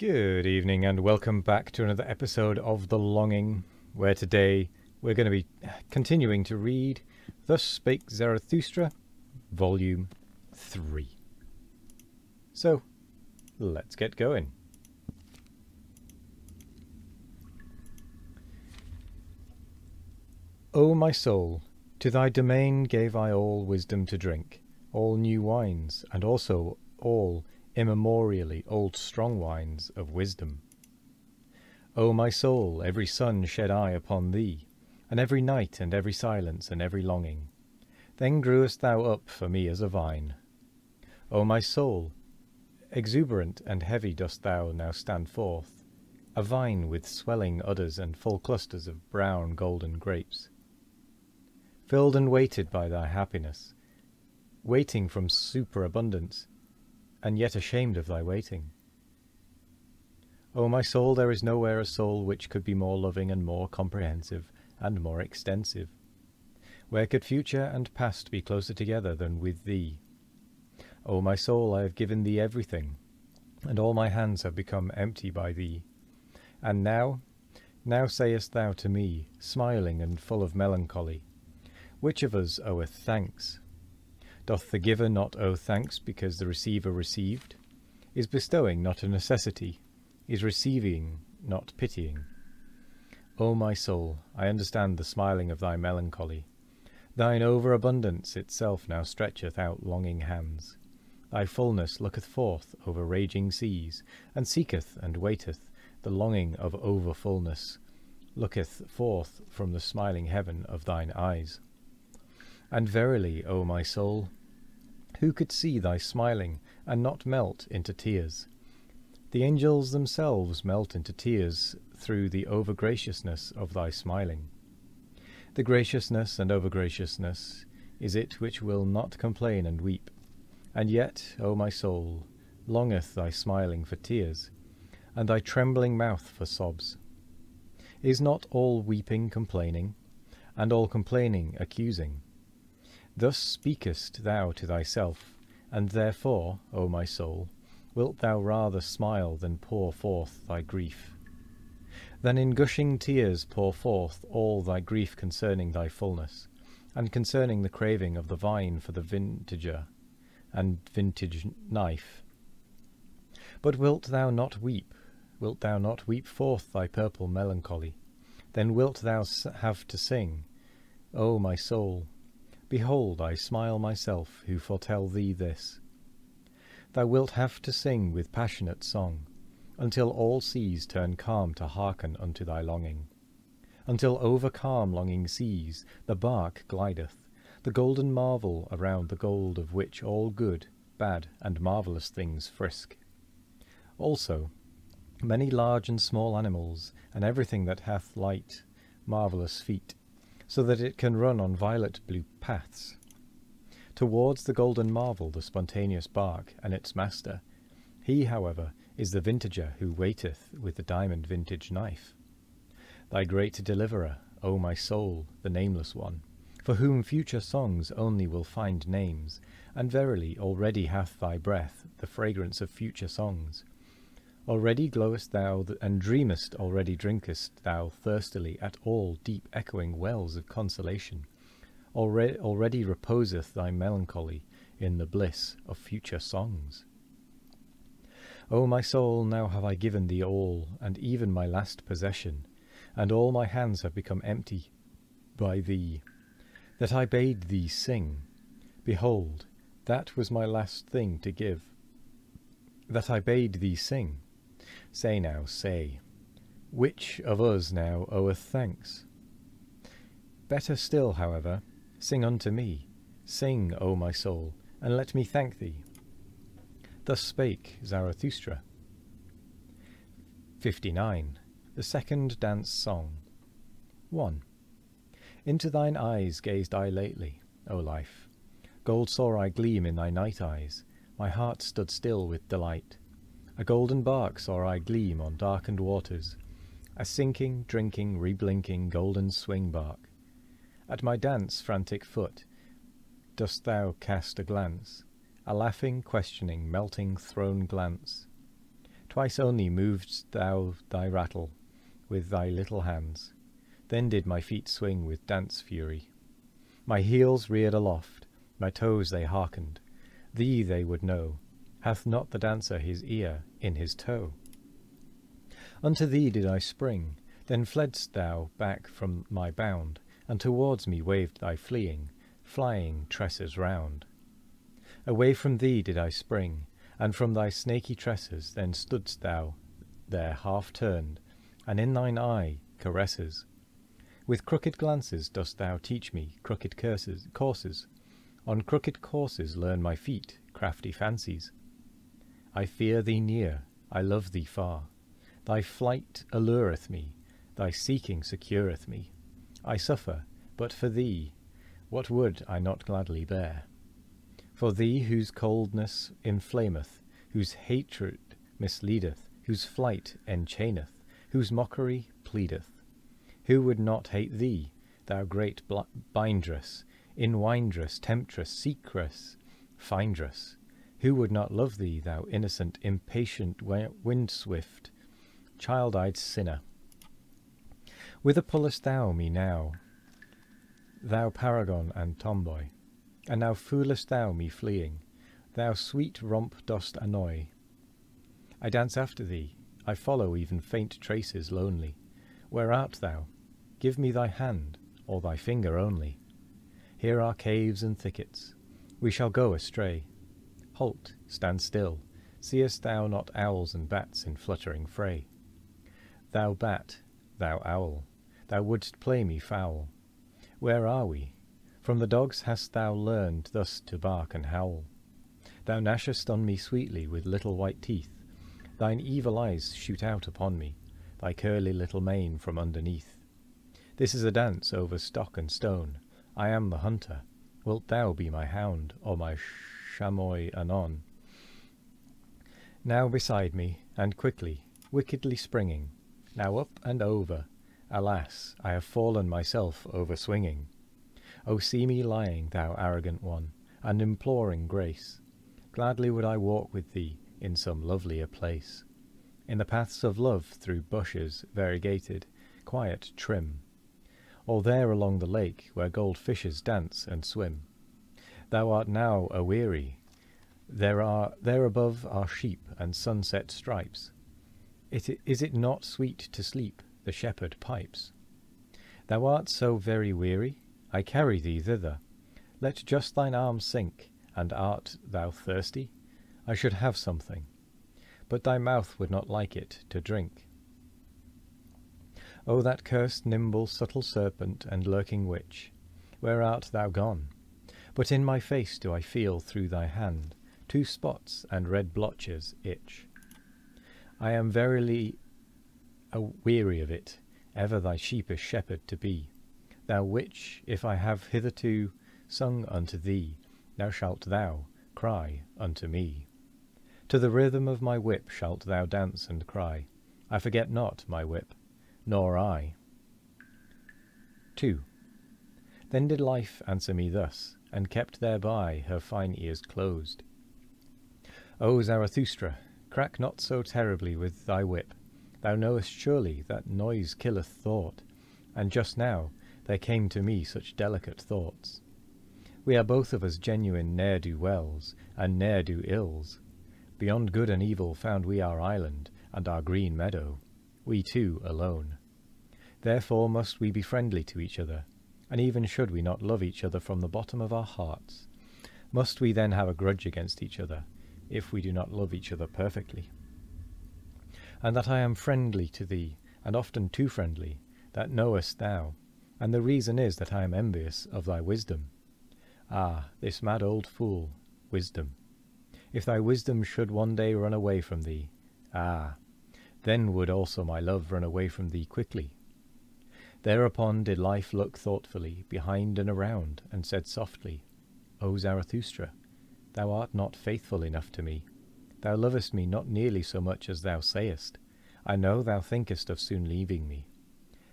Good evening and welcome back to another episode of The Longing, where today we're going to be continuing to read Thus Spake Zarathustra, Volume 3. So, let's get going. O my soul, to thy domain gave I all wisdom to drink, all new wines, and also all immemorially old strong wines of wisdom. O my soul, every sun shed I upon thee, and every night and every silence and every longing. Then grewest thou up for me as a vine. O my soul, exuberant and heavy dost thou now stand forth, a vine with swelling udders and full clusters of brown golden grapes. Filled and weighted by thy happiness, waiting from superabundance, and yet ashamed of thy waiting. O my soul, there is nowhere a soul which could be more loving and more comprehensive and more extensive. Where could future and past be closer together than with thee? O my soul, I have given thee everything, and all my hands have become empty by thee. And now sayest thou to me, smiling and full of melancholy, which of us oweth thanks? Doth the giver not owe thanks because the receiver received? Is bestowing not a necessity? Is receiving not pitying? O my soul, I understand the smiling of thy melancholy. Thine overabundance itself now stretcheth out longing hands. Thy fullness looketh forth over raging seas, and seeketh and waiteth. The longing of over-fullness looketh forth from the smiling heaven of thine eyes. And verily, O my soul, who could see thy smiling and not melt into tears? The angels themselves melt into tears through the over-graciousness of thy smiling. The graciousness and over-graciousness is it which will not complain and weep. And yet, O my soul, longeth thy smiling for tears, and thy trembling mouth for sobs. Is not all weeping complaining, and all complaining accusing? Thus speakest thou to thyself, and therefore, O my soul, wilt thou rather smile than pour forth thy grief? Than in gushing tears pour forth all thy grief concerning thy fullness, and concerning the craving of the vine for the vintager and vintage knife. But wilt thou not weep? Wilt thou not weep forth thy purple melancholy? Then wilt thou have to sing, O my soul, behold, I smile myself who foretell thee this. Thou wilt have to sing with passionate song, until all seas turn calm to hearken unto thy longing. Until over calm longing seas the bark glideth, the golden marvel around the gold of which all good, bad, and marvellous things frisk. Also, many large and small animals, and everything that hath light, marvellous feet, so that it can run on violet-blue paths. Towards the golden marvel the spontaneous bark and its master. He, however, is the vintager who waiteth with the diamond vintage knife. Thy great deliverer, O my soul, the nameless one, for whom future songs only will find names, and verily already hath thy breath the fragrance of future songs. Already glowest thou, and dreamest, already drinkest thou thirstily at all deep echoing wells of consolation. Already reposeth thy melancholy in the bliss of future songs. O my soul, now have I given thee all, and even my last possession, and all my hands have become empty by thee. That I bade thee sing, behold, that was my last thing to give. That I bade thee sing, say now, say, which of us now oweth thanks? Better still, however, sing unto me, sing, O my soul, and let me thank thee. Thus spake Zarathustra. 59. The Second Dance Song. 1. Into thine eyes gazed I lately, O life. Gold saw I gleam in thy night eyes, my heart stood still with delight. A golden bark saw I gleam on darkened waters, a sinking, drinking, reblinking golden swing bark. At my dance frantic foot dost thou cast a glance, a laughing, questioning, melting, thrown glance. Twice only mov'dst thou thy rattle with thy little hands, then did my feet swing with dance fury. My heels reared aloft, my toes they hearkened, thee they would know, hath not the dancer his ear in his toe? Unto thee did I spring, then fledst thou back from my bound, and towards me waved thy flying tresses round. Away from thee did I spring, and from thy snaky tresses then stoodst thou there half turned, and in thine eye caresses. With crooked glances dost thou teach me crooked courses, on crooked courses learn my feet crafty fancies. I fear thee near, I love thee far, thy flight allureth me, thy seeking secureth me. I suffer, but for thee, what would I not gladly bear? For thee whose coldness inflameth, whose hatred misleadeth, whose flight enchaineth, whose mockery pleadeth. Who would not hate thee, thou great bindress, inwindress, temptress, seekress, findress? Who would not love thee, thou innocent, impatient, wind-swift, child-eyed sinner? Whither pullest thou me now, thou paragon and tomboy? And now foolest thou me fleeing, thou sweet romp dost annoy. I dance after thee, I follow even faint traces lonely. Where art thou? Give me thy hand, or thy finger only. Here are caves and thickets, we shall go astray. Halt, stand still, seest thou not owls and bats in fluttering fray? Thou bat, thou owl, thou wouldst play me foul. Where are we? From the dogs hast thou learned thus to bark and howl. Thou gnashest on me sweetly with little white teeth, thine evil eyes shoot out upon me, thy curly little mane from underneath. This is a dance over stock and stone, I am the hunter, wilt thou be my hound, or my chamois anon? Now beside me, and quickly, wickedly springing, now up and over, alas, I have fallen myself over swinging. O see me lying, thou arrogant one, and imploring grace. Gladly would I walk with thee in some lovelier place, in the paths of love through bushes variegated, quiet, trim, or there along the lake where gold fishes dance and swim. Thou art now aweary, there above are sheep and sunset stripes. Is it not sweet to sleep, the shepherd pipes? Thou art so very weary, I carry thee thither. Let just thine arms sink, and art thou thirsty? I should have something, but thy mouth would not like it to drink. O that cursed nimble subtle serpent and lurking witch, where art thou gone? But in my face do I feel through thy hand 2 spots and red blotches itch. I am verily weary of it, ever thy sheepish shepherd to be. Thou which, if I have hitherto sung unto thee, now shalt thou cry unto me. To the rhythm of my whip shalt thou dance and cry, I forget not my whip, nor I. 2. Then did life answer me thus, and kept thereby her fine ears closed. O Zarathustra, crack not so terribly with thy whip. Thou knowest surely that noise killeth thought, and just now there came to me such delicate thoughts. We are both of us genuine ne'er-do-wells and ne'er-do-ills. Beyond good and evil found we our island and our green meadow, we two alone. Therefore must we be friendly to each other, and even should we not love each other from the bottom of our hearts, must we then have a grudge against each other, if we do not love each other perfectly? And that I am friendly to thee, and often too friendly, that knowest thou, and the reason is that I am envious of thy wisdom. Ah, this mad old fool, wisdom! If thy wisdom should one day run away from thee, ah, then would also my love run away from thee quickly. Thereupon did life look thoughtfully behind and around, and said softly, O Zarathustra, thou art not faithful enough to me. Thou lovest me not nearly so much as thou sayest. I know thou thinkest of soon leaving me.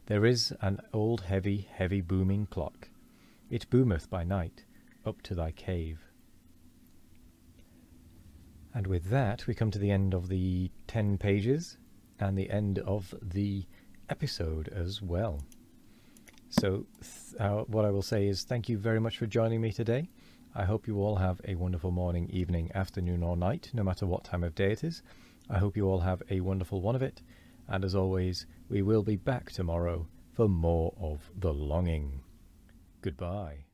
There is an old heavy, heavy booming clock. It boometh by night, up to thy cave. And with that, we come to the end of the 10 pages and the end of the episode as well. So what I will say is thank you very much for joining me today. I hope you all have a wonderful morning, evening, afternoon or night, no matter what time of day it is. I hope you all have a wonderful one of it. And as always, we will be back tomorrow for more of The Longing. Goodbye.